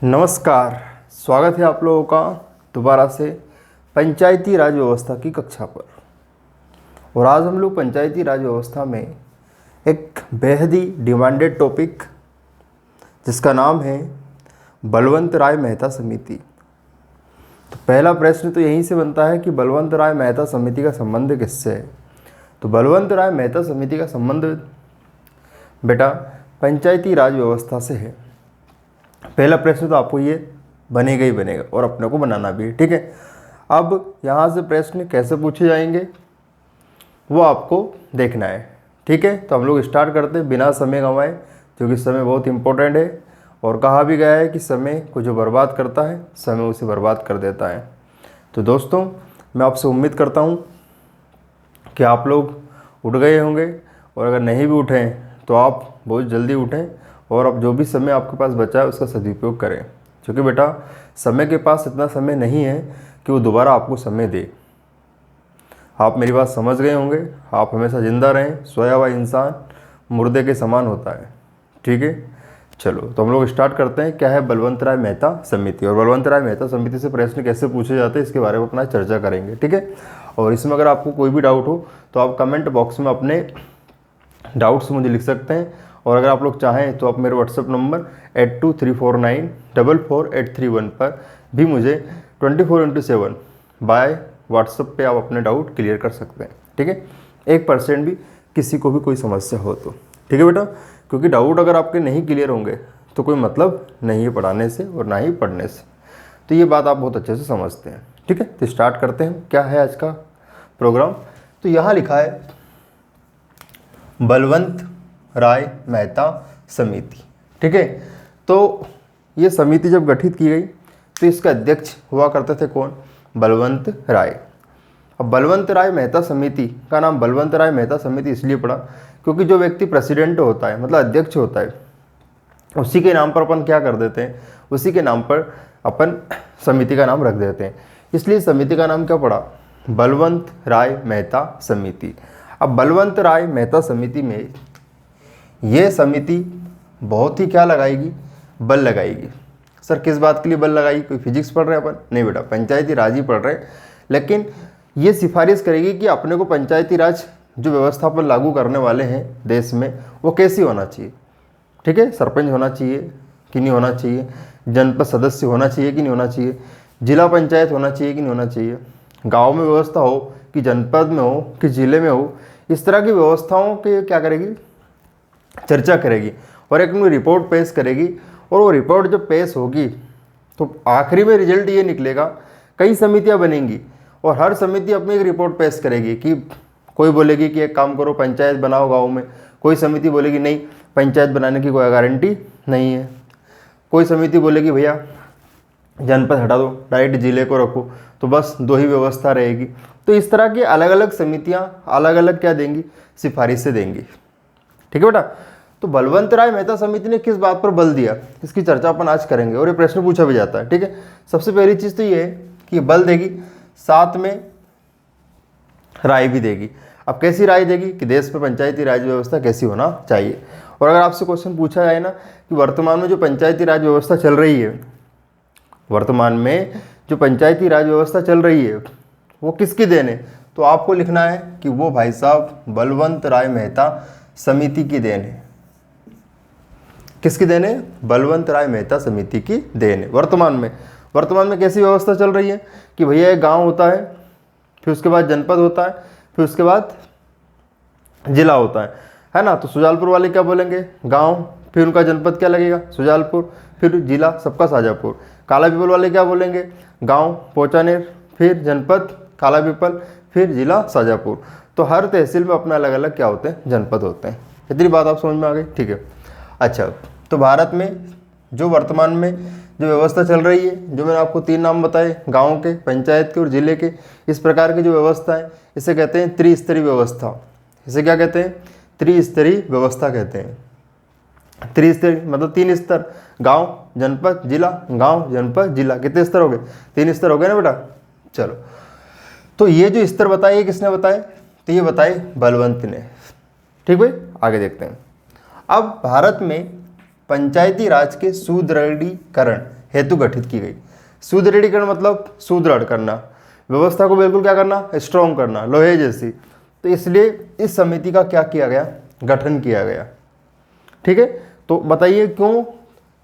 नमस्कार, स्वागत है आप लोगों का दोबारा से पंचायती राज व्यवस्था की कक्षा पर। और आज हम लोग पंचायती राज व्यवस्था में एक बेहद ही डिमांडेड टॉपिक जिसका नाम है बलवंत राय मेहता समिति। तो पहला प्रश्न तो यहीं से बनता है कि बलवंत राय मेहता समिति का संबंध किससे है। तो बलवंत राय मेहता समिति का संबंध बेटा पंचायती राज व्यवस्था से है। पहला प्रश्न तो आपको ये बनेगा ही बनेगा और अपने को बनाना भी है, ठीक है। अब यहाँ से प्रश्न कैसे पूछे जाएंगे वो आपको देखना है, ठीक है। तो हम लोग स्टार्ट करते हैं बिना समय गंवाए, क्योंकि समय बहुत इंपॉर्टेंट है। और कहा भी गया है कि समय को जो बर्बाद करता है समय उसे बर्बाद कर देता है। तो दोस्तों, मैं आपसे उम्मीद करता हूँ कि आप लोग उठ गए होंगे, और अगर नहीं भी उठें तो आप बहुत जल्दी उठें और अब जो भी समय आपके पास बचा है उसका सदुपयोग करें, क्योंकि बेटा समय के पास इतना समय नहीं है कि वो दोबारा आपको समय दे। आप मेरी बात समझ गए होंगे। आप हमेशा ज़िंदा रहें। सोया हुआ इंसान मुर्दे के समान होता है, ठीक है। चलो, तो हम लोग स्टार्ट करते हैं। क्या है बलवंत राय मेहता समिति, और बलवंत राय मेहता समिति से प्रश्न कैसे पूछे जाते हैं इसके बारे में अपना चर्चा करेंगे, ठीक है। और इसमें अगर आपको कोई भी डाउट हो तो आप कमेंट बॉक्स में अपने डाउट्स मुझे लिख सकते हैं। और अगर आप लोग चाहें तो आप मेरे व्हाट्सएप नंबर 8234944831 पर भी मुझे 24/7 बाय व्हाट्सएप पे आप अपने डाउट क्लियर कर सकते हैं, ठीक है। 1% भी किसी को भी कोई समस्या हो तो, ठीक है बेटा। क्योंकि डाउट अगर आपके नहीं क्लियर होंगे तो कोई मतलब नहीं है पढ़ाने से और ना ही पढ़ने से। तो ये बात आप बहुत अच्छे से समझते हैं, ठीक है। तो स्टार्ट करते हैं। क्या है आज का प्रोग्राम। तो यहाँ लिखा है बलवंत राय मेहता समिति, ठीक है। तो ये समिति जब गठित की गई तो इसका अध्यक्ष हुआ करते थे कौन? बलवंत राय। अब बलवंत राय मेहता समिति का नाम बलवंत राय मेहता समिति इसलिए पड़ा क्योंकि जो व्यक्ति प्रेसिडेंट होता है, मतलब अध्यक्ष होता है, उसी के नाम पर अपन क्या कर देते हैं, उसी के नाम पर अपन समिति का नाम रख देते हैं। इसलिए समिति का नाम क्या पड़ा? बलवंत राय मेहता समिति। अब बलवंत राय मेहता समिति में ये समिति बहुत ही क्या लगाएगी? बल लगाएगी। सर किस बात के लिए बल लगाएगी? कोई फिजिक्स पढ़ रहे हैं अपन? नहीं बेटा, पंचायती राज ही पढ़ रहे हैं। लेकिन ये सिफारिश करेगी कि अपने को पंचायती राज जो व्यवस्था अपन लागू करने वाले हैं देश में वो कैसी होना चाहिए, ठीक है। सरपंच होना चाहिए कि नहीं होना चाहिए, जनपद सदस्य होना चाहिए कि नहीं होना चाहिए, जिला पंचायत होना चाहिए कि नहीं होना चाहिए, गाँव में व्यवस्था हो कि जनपद में हो कि जिले में हो, इस तरह की व्यवस्थाओं के क्या करेगी? चर्चा करेगी और एक में रिपोर्ट पेश करेगी। और वो रिपोर्ट जब पेश होगी तो आखिरी में रिजल्ट ये निकलेगा, कई समितियां बनेंगी और हर समिति अपनी एक रिपोर्ट पेश करेगी कि कोई बोलेगी कि एक काम करो पंचायत बनाओ गांव में, कोई समिति बोलेगी नहीं पंचायत बनाने की कोई गारंटी नहीं है, कोई समिति बोलेगी भैया जनपद हटा दो डायरेक्ट जिले को रखो, तो बस 2 ही व्यवस्था रहेगी। तो इस तरह की अलग अलग समितियां अलग अलग क्या देंगी? सिफारिशें देंगी, ठीक है बेटा। तो बलवंत राय मेहता समिति ने किस बात पर बल दिया इसकी चर्चा अपन आज करेंगे और ये प्रश्न पूछा भी जाता है, ठीक है। सबसे पहली चीज़ तो ये है कि बल देगी, साथ में राय भी देगी। अब कैसी राय देगी कि देश में पंचायती राज व्यवस्था कैसी होना चाहिए। और अगर आपसे क्वेश्चन पूछा जाए ना कि वर्तमान में जो पंचायती राज व्यवस्था चल रही है, वर्तमान में जो पंचायती राज व्यवस्था चल रही है वो किसकी देन है, तो आपको लिखना है कि वो भाई साहब बलवंत राय मेहता समिति की देन है। किसकी देन है? बलवंत राय मेहता समिति की देन है। वर्तमान में कैसी व्यवस्था चल रही है कि भैया एक गांव होता है, फिर उसके बाद जनपद होता है, फिर उसके बाद जिला होता है ना। तो सुजालपुर वाले क्या बोलेंगे? गांव, फिर उनका जनपद क्या लगेगा? सुजालपुर, फिर जिला सबका शाजापुर। काला पीपल वाले क्या बोलेंगे? गांव पोचानेर, फिर जनपद काला पीपल, फिर जिला शाजापुर। तो हर तहसील में अपना अलग अलग क्या होते हैं? जनपद होते हैं। इतनी बात आप समझ में आ गई, ठीक है। अच्छा, तो भारत में जो वर्तमान में जो व्यवस्था चल रही है, जो मैंने आपको 3 नाम बताए, गांव के, पंचायत के और जिले के, इस प्रकार की जो व्यवस्था है इसे कहते हैं त्रिस्तरीय व्यवस्था। इसे क्या कहते हैं? त्रिस्तरीय व्यवस्था कहते हैं। त्रिस्तरीय मतलब 3 स्तर, गांव जनपद जिला, गांव जनपद जिला। कितने स्तर हो गए? 3 स्तर हो गए ना बेटा। चलो, तो ये जो स्तर बताए ये किसने बताए? तो ये बताए बलवंत ने, ठीक भाई। आगे देखते हैं। अब भारत में पंचायती राज के सुदृढ़ीकरण हेतु गठित की गई। सुदृढ़ीकरण मतलब सुदृढ़ करना, व्यवस्था को बिल्कुल क्या करना, स्ट्रॉन्ग करना, लोहे जैसी। तो इसलिए इस समिति का क्या किया गया, गठन किया गया। ठीक है, तो बताइए क्यों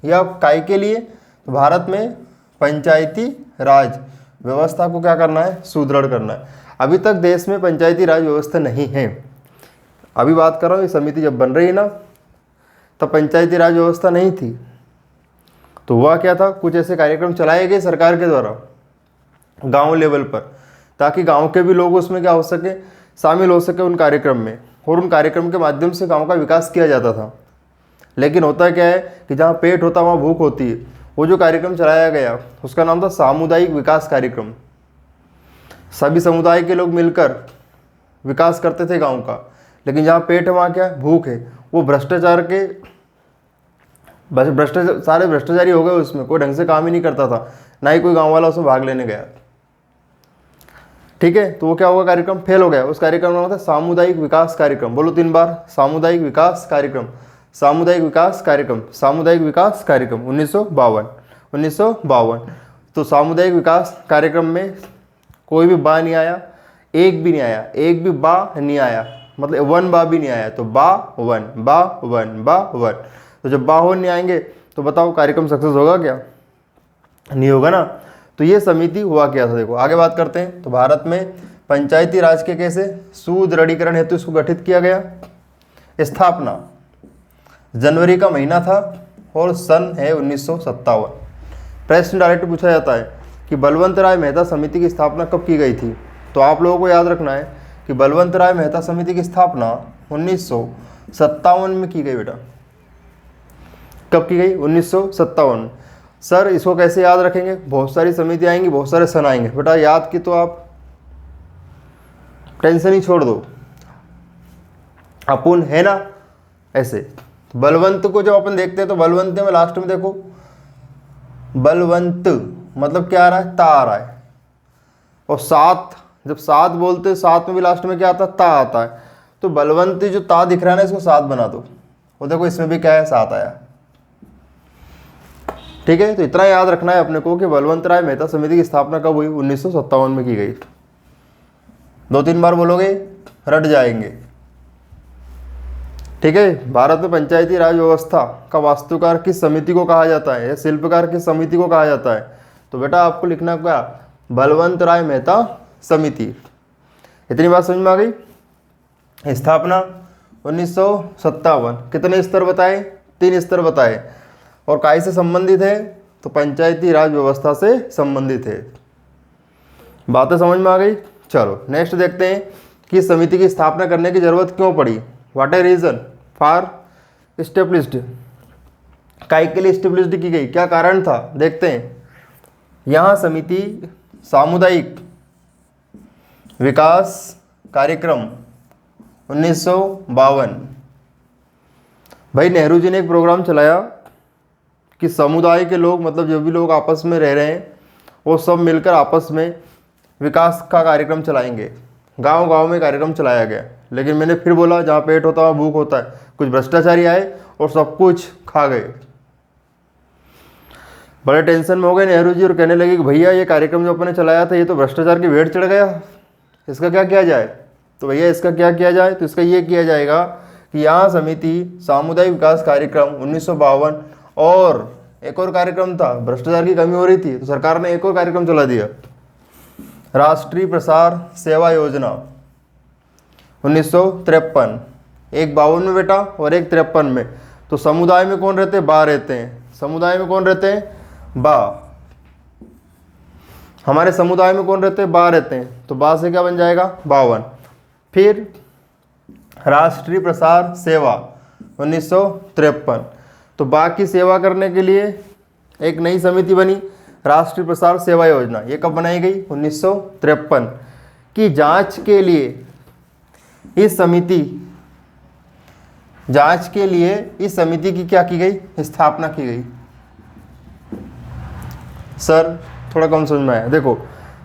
या काय के लिए। तो भारत में पंचायती राज व्यवस्था को क्या करना है, सुदृढ़ करना है। अभी तक देश में पंचायती राज व्यवस्था नहीं है। अभी बात कर रहा हूँ, ये समिति जब बन रही है ना, तब पंचायती राज व्यवस्था नहीं थी। तो हुआ क्या था, कुछ ऐसे कार्यक्रम चलाए गए सरकार के द्वारा गांव लेवल पर, ताकि गांव के भी लोग उसमें क्या हो सके, शामिल हो सके उन कार्यक्रम में, और उन कार्यक्रम के माध्यम से गांव का विकास किया जाता था। लेकिन होता क्या है कि जहाँ पेट होता वहाँ भूख होती है। वो जो कार्यक्रम चलाया गया उसका नाम था सामुदायिक विकास कार्यक्रम। सभी समुदाय के लोग मिलकर विकास करते थे गांव का, लेकिन जहाँ पेट है वहाँ क्या है, भूख है। वो सारे भ्रष्टाचारी हो गए उसमें, कोई ढंग से काम ही नहीं करता था, ना ही कोई गांव वाला उसमें भाग लेने गया। ठीक है, तो वो क्या होगा, कार्यक्रम फेल हो गया। उस कार्यक्रम का नाम था सामुदायिक विकास कार्यक्रम। बोलो 3 बार, सामुदायिक विकास कार्यक्रम, सामुदायिक विकास कार्यक्रम, सामुदायिक विकास कार्यक्रम। 1952। तो सामुदायिक विकास कार्यक्रम में कोई भी बा नहीं आया, एक भी नहीं आया, एक भी बा नहीं आया, मतलब 1 बा भी नहीं आया। तो बा वन। तो जब बा हो नहीं आएंगे तो बताओ कार्यक्रम सक्सेस होगा क्या, नहीं होगा ना। तो ये समिति हुआ क्या था, देखो आगे बात करते हैं। तो भारत में पंचायती राज के कैसे सुदृढ़ीकरण हेतु इसको गठित किया गया। स्थापना जनवरी का महीना था और सन है 1957। प्रश्न डायरेक्ट पूछा जाता है कि बलवंत राय मेहता समिति की स्थापना कब की गई थी। तो आप लोगों को याद रखना है कि बलवंत राय मेहता समिति की स्थापना 1957 में की गई। बेटा कब की गई, 1957। सर इसको कैसे याद रखेंगे, बहुत सारी समिति आएंगी, बहुत सारे सन आएंगे। बेटा याद की तो आप टेंशन ही छोड़ दो, अपुन है ना ऐसे। बलवंत को जब अपन देखते हैं तो बलवंत में लास्ट में देखो, बलवंत मतलब क्या आ रहा है, ता आ रहा है। और सात, जब सात बोलते हैं सात में भी लास्ट में क्या आता है, ता आता है। तो बलवंत जो ता दिख रहा है ना, इसको सात बना दो। और देखो इसमें भी क्या है, सात आया। ठीक है, तो इतना याद रखना है अपने को कि बलवंत राय मेहता समिति की स्थापना कब हुई, 1957 में की गई। 2-3 बार बोलोगे रट जाएंगे। ठीक है, भारत में पंचायती राज व्यवस्था का वास्तुकार किस समिति को कहा जाता है, या शिल्पकार किस समिति को कहा जाता है। तो बेटा आपको लिखना क्या, बलवंत राय मेहता समिति। इतनी बात समझ में आ गई। स्थापना 1957। कितने स्तर बताए, 3 स्तर बताए। और काय से संबंधित है, तो पंचायती राज व्यवस्था से संबंधित है। बातें समझ में आ गई। चलो नेक्स्ट देखते हैं कि समिति की स्थापना करने की जरूरत क्यों पड़ी। What a reason for established, काय के लिए एस्टेब्लिश्ड की गई, क्या कारण था, देखते हैं। यहाँ समिति सामुदायिक विकास कार्यक्रम 1952। भाई नेहरू जी ने एक प्रोग्राम चलाया कि समुदाय के लोग, मतलब जो भी लोग आपस में रह रहे हैं, वो सब मिलकर आपस में विकास का कार्यक्रम चलाएंगे। गांव गांव में कार्यक्रम चलाया गया। लेकिन मैंने फिर बोला, जहाँ पेट होता है वहाँ भूख होता है। कुछ भ्रष्टाचारी आए और सब कुछ खा गए। बड़े टेंशन में हो गए नेहरू जी और कहने लगे कि भैया ये कार्यक्रम जो अपने चलाया था ये तो भ्रष्टाचार की भेंट चढ़ गया, इसका क्या किया जाए। तो भैया इसका क्या किया जाए, तो इसका ये किया जाएगा कि यहाँ समिति सामुदायिक विकास कार्यक्रम 1952 और एक और कार्यक्रम था, भ्रष्टाचार की कमी हो रही थी तो सरकार ने एक और कार्यक्रम चला दिया, राष्ट्रीय प्रसार सेवा योजना 1953। एक 52 में बेटा और एक 53 में। तो समुदाय में कौन रहते हैं, बा रहते हैं। समुदाय में कौन रहते हैं, बा। हमारे समुदाय में कौन रहते हैं, बा रहते हैं। तो बा से क्या बन जाएगा, 52। फिर राष्ट्रीय प्रसार सेवा 1953। तो बा की सेवा करने के लिए एक नई समिति बनी, राष्ट्रीय प्रसार सेवा योजना। ये कब बनाई गई, 1953 की जांच के लिए। इस समिति की क्या की गई, स्थापना की गई। सर थोड़ा कम समझ में आया। देखो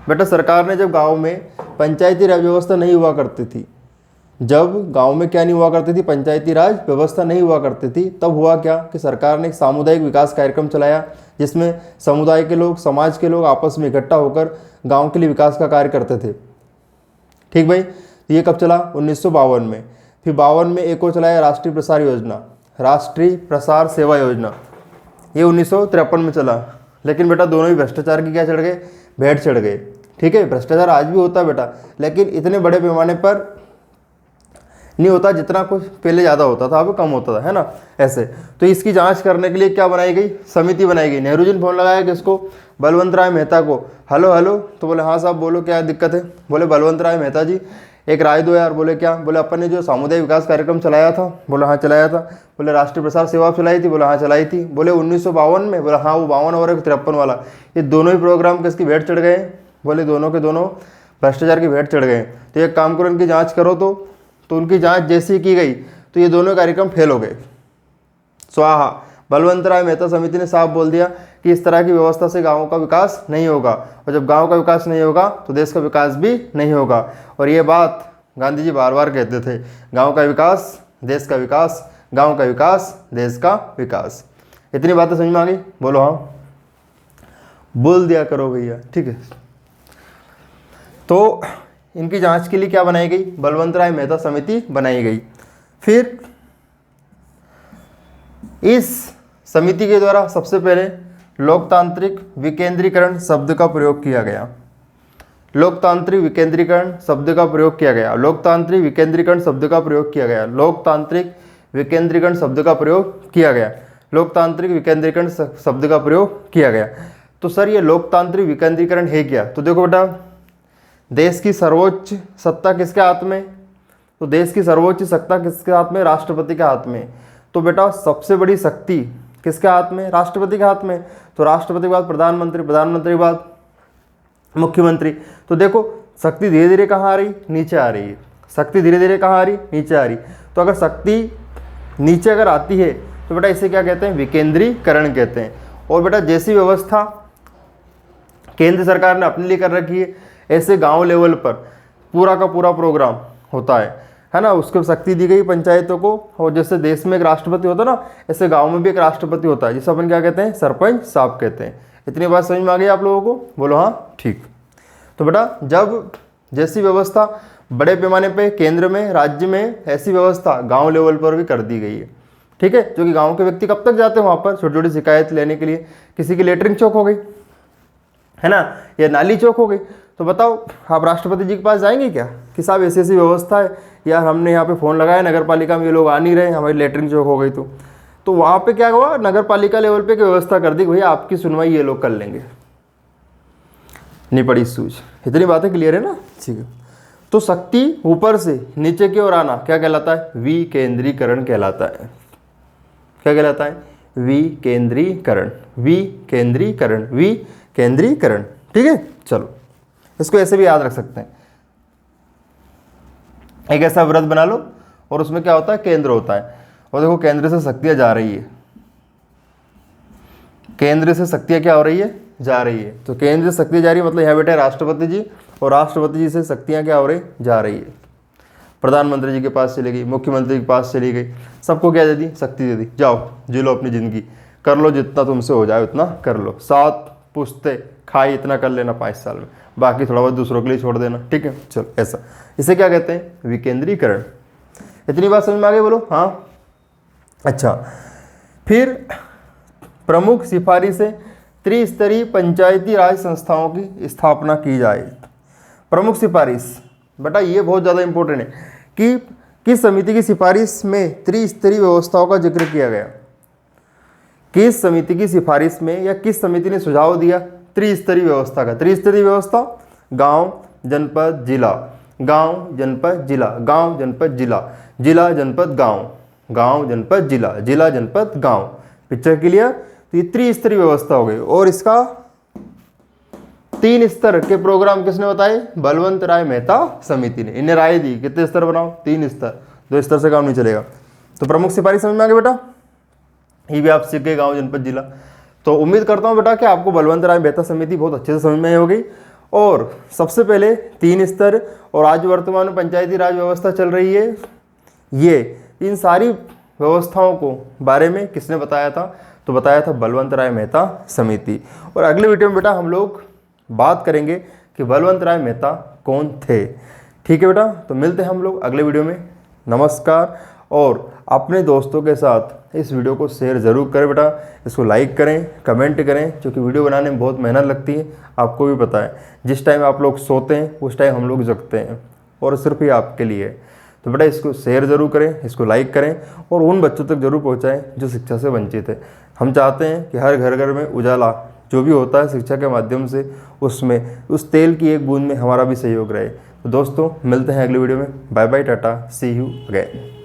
बेटा, सरकार ने जब गांव में पंचायती राज व्यवस्था नहीं हुआ करती थी, जब गांव में क्या नहीं हुआ करती थी, पंचायती राज व्यवस्था नहीं हुआ करती थी, तब हुआ क्या कि सरकार ने एक सामुदायिक विकास कार्यक्रम चलाया जिसमें समुदाय के लोग, समाज के लोग आपस में इकट्ठा होकर गांव के लिए विकास का कार्य करते थे। ठीक भाई, ये कब चला? 1952 में। फिर 52 में एक और चलाया राष्ट्रीय प्रसार योजना, राष्ट्रीय प्रसार सेवा योजना, ये 1953 में चला। लेकिन बेटा दोनों ही भ्रष्टाचार की क्या चढ़ गए? भेंट चढ़ गए। ठीक है, भ्रष्टाचार आज भी होता है बेटा, लेकिन इतने बड़े पैमाने पर नहीं होता जितना कुछ पहले ज़्यादा होता था, अब कम होता था, है ना, ऐसे। तो इसकी जांच करने के लिए क्या बनाई गई? समिति बनाई गई। नेहरू जी ने फोन लगाया किसको? बलवंत राय मेहता को। हेलो हेलो, तो बोले हाँ साहब बोलो क्या दिक्कत है? बोले बलवंत राय मेहता जी एक राय दो यार। बोले क्या? बोले अपन ने जो सामुदायिक विकास कार्यक्रम चलाया था। बोले हाँ चलाया था। बोले राष्ट्रीय प्रसार सेवा चलाई थी। बोले हाँ चलाई थी। बोले 1952 में? बोले हाँ वो 52 और 53 वाला, ये दोनों ही प्रोग्राम किसकी भेंट चढ़ गए? बोले दोनों के दोनों भ्रष्टाचार की भेंट चढ़ गए। तो एक काम करो, इनकी जाँच करो। तो उनकी जांच जैसी की गई तो ये दोनों कार्यक्रम फेल हो गए, स्वाहा। बलवंत राय मेहता समिति ने साफ बोल दिया कि इस तरह की व्यवस्था से गांवों का विकास नहीं होगा, और जब गांव का विकास नहीं होगा तो देश का विकास भी नहीं होगा। और ये बात गांधी जी बार बार कहते थे, गांव का विकास देश का विकास, गांव का विकास देश का विकास। इतनी बातें समझ में आ गई? बोलो हाँ, बोल दिया करो भैया। ठीक है, तो इनकी जांच के लिए क्या बनाई गई? बलवंत राय मेहता समिति बनाई गई। फिर इस समिति के द्वारा सबसे पहले लोकतांत्रिक विकेंद्रीकरण शब्द का प्रयोग किया गया। लोकतांत्रिक विकेंद्रीकरण शब्द का प्रयोग किया गया। लोकतांत्रिक विकेंद्रीकरण शब्द का प्रयोग किया गया। लोकतांत्रिक विकेंद्रीकरण शब्द का प्रयोग किया गया। लोकतांत्रिक विकेंद्रीकरण शब्द का प्रयोग किया गया। तो सर ये लोकतांत्रिक विकेंद्रीकरण है क्या? तो देखो बेटा, देश की सर्वोच्च सत्ता किसके हाथ में? तो देश की सर्वोच्च सत्ता किसके हाथ में? राष्ट्रपति के हाथ में। तो बेटा सबसे बड़ी शक्ति किसके हाथ में? राष्ट्रपति के हाथ में। तो राष्ट्रपति के बाद प्रधानमंत्री, प्रधानमंत्री के बाद मुख्यमंत्री। तो देखो शक्ति धीरे धीरे कहाँ आ रही? नीचे आ रही है। शक्ति धीरे धीरे कहाँ आ रही? नीचे आ रही। तो अगर शक्ति नीचे अगर आती है तो बेटा इसे क्या कहते हैं? विकेंद्रीकरण कहते हैं। और बेटा जैसी व्यवस्था केंद्र सरकार ने अपने लिए कर रखी है, ऐसे गांव लेवल पर पूरा का पूरा प्रोग्राम होता है ना, उसको शक्ति दी गई पंचायतों को। और जैसे देश में एक राष्ट्रपति होता है ना, ऐसे गांव में भी एक राष्ट्रपति होता है, जिसे अपन क्या कहते हैं? सरपंच साहब कहते हैं। इतनी बात समझ में आ गई आप लोगों को? बोलो हाँ, ठीक। तो बेटा जब जैसी व्यवस्था बड़े पैमाने पे केंद्र में, राज्य में, ऐसी व्यवस्था गाँव लेवल पर भी कर दी गई है। ठीक है, जो कि गाँव के व्यक्ति कब तक जाते हैं वहाँ पर? छोटी छोटी शिकायत लेने के लिए। किसी की लेटरिंग चौक हो गई है ना, या नाली चौक हो गई, तो बताओ आप राष्ट्रपति जी के पास जाएंगे क्या कि साहब ऐसी ऐसी व्यवस्था है, यार हमने यहाँ पे फ़ोन लगाया नगर पालिका में, ये लोग आ नहीं रहे, हमारी लेटरिन चौक हो गई। तो वहाँ पे क्या हुआ? नगर पालिका लेवल पे की व्यवस्था कर दी कि भैया आपकी सुनवाई ये लोग कर लेंगे, नहीं पड़ी सूझ। इतनी बातें क्लियर है ना? ठीक है। तो शक्ति ऊपर से नीचे की ओर आना क्या कहलाता है? विकेंद्रीकरण कहलाता है। क्या कहलाता है? विकेंद्रीकरण, विकेंद्रीकरण, विकेंद्रीकरण। ठीक है, चलो इसको ऐसे भी याद रख सकते हैं। एक ऐसा व्रत बना लो और उसमें क्या होता है? केंद्र होता है। और देखो केंद्र से शक्तियां जा रही है, केंद्र से शक्तियां क्या हो रही है? जा रही है। तो केंद्र से शक्तियां जा रही है मतलब यहाँ बेटा राष्ट्रपति जी, और राष्ट्रपति जी से शक्तियां क्या हो रही? जा रही है। प्रधानमंत्री जी के पास चली गई, मुख्यमंत्री के पास चली गई, सबको क्या दे दी? शक्ति दे दी। जाओ जी लो अपनी ज़िंदगी, कर लो जितना तुमसे हो जाए उतना कर लो। 7 पुश्ते खाई इतना कर लेना 5 साल में, बाकी थोड़ा बहुत दूसरों के लिए छोड़ देना। ठीक है, चलो ऐसा, इसे क्या कहते हैं? विकेंद्रीकरण। इतनी बात समझ में आ गई? बोलो हाँ। अच्छा, फिर प्रमुख सिफारिश से त्रिस्तरीय पंचायती राज संस्थाओं की स्थापना की जाए। प्रमुख सिफारिश बेटा ये बहुत ज़्यादा इंपॉर्टेंट है कि किस समिति की सिफारिश में त्रिस्तरीय व्यवस्थाओं का जिक्र किया गया। किस समिति की सिफारिश में या किस समिति ने सुझाव दिया त्रिस्तरीय व्यवस्था का? त्रिस्तरीय व्यवस्था गांव, जनपद, जिला, गांव, जनपद, जिला, गांव, जनपद, जिला, जिला, जनपद, गांव, गांव, जनपद, जिला, जिला, जनपद, गांव। Picture clear? तो ये त्रिस्तरीय व्यवस्था हो गई। और इसका 3 स्तर के प्रोग्राम किसने बताए? बलवंत राय मेहता समिति ने। इन्हें राय दी कितने स्तर बनाओ? 3 स्तर। 2 स्तर से काम नहीं चलेगा। तो प्रमुख सिफारिश समझ में आ गया बेटा? ये भी आप सीख गए, गांव, जनपद, जिला। तो उम्मीद करता हूँ बेटा कि आपको बलवंत राय मेहता समिति बहुत अच्छे से समझ में आई होगी। और सबसे पहले 3 स्तर, और आज वर्तमान में पंचायती राज व्यवस्था चल रही है, ये इन सारी व्यवस्थाओं को बारे में किसने बताया था? तो बताया था बलवंत राय मेहता समिति। और अगले वीडियो में बेटा हम लोग बात करेंगे कि बलवंत राय मेहता कौन थे। ठीक है बेटा, तो मिलते हैं हम लोग अगले वीडियो में। नमस्कार। और अपने दोस्तों के साथ इस वीडियो को शेयर ज़रूर करें बेटा, इसको लाइक करें, कमेंट करें, क्योंकि वीडियो बनाने में बहुत मेहनत लगती है, आपको भी पता है। जिस टाइम आप लोग सोते हैं उस टाइम हम लोग जगते हैं, और सिर्फ ये आपके लिए है। तो बेटा इसको शेयर ज़रूर करें, इसको लाइक करें, और उन बच्चों तक ज़रूर पहुँचाएँ जो शिक्षा से वंचित है। हम चाहते हैं कि हर घर घर में उजाला जो भी होता है शिक्षा के माध्यम से, उसमें उस तेल की एक बूंद में हमारा भी सहयोग रहे। तो दोस्तों मिलते हैं अगले वीडियो में। Bye bye, tata, see you again.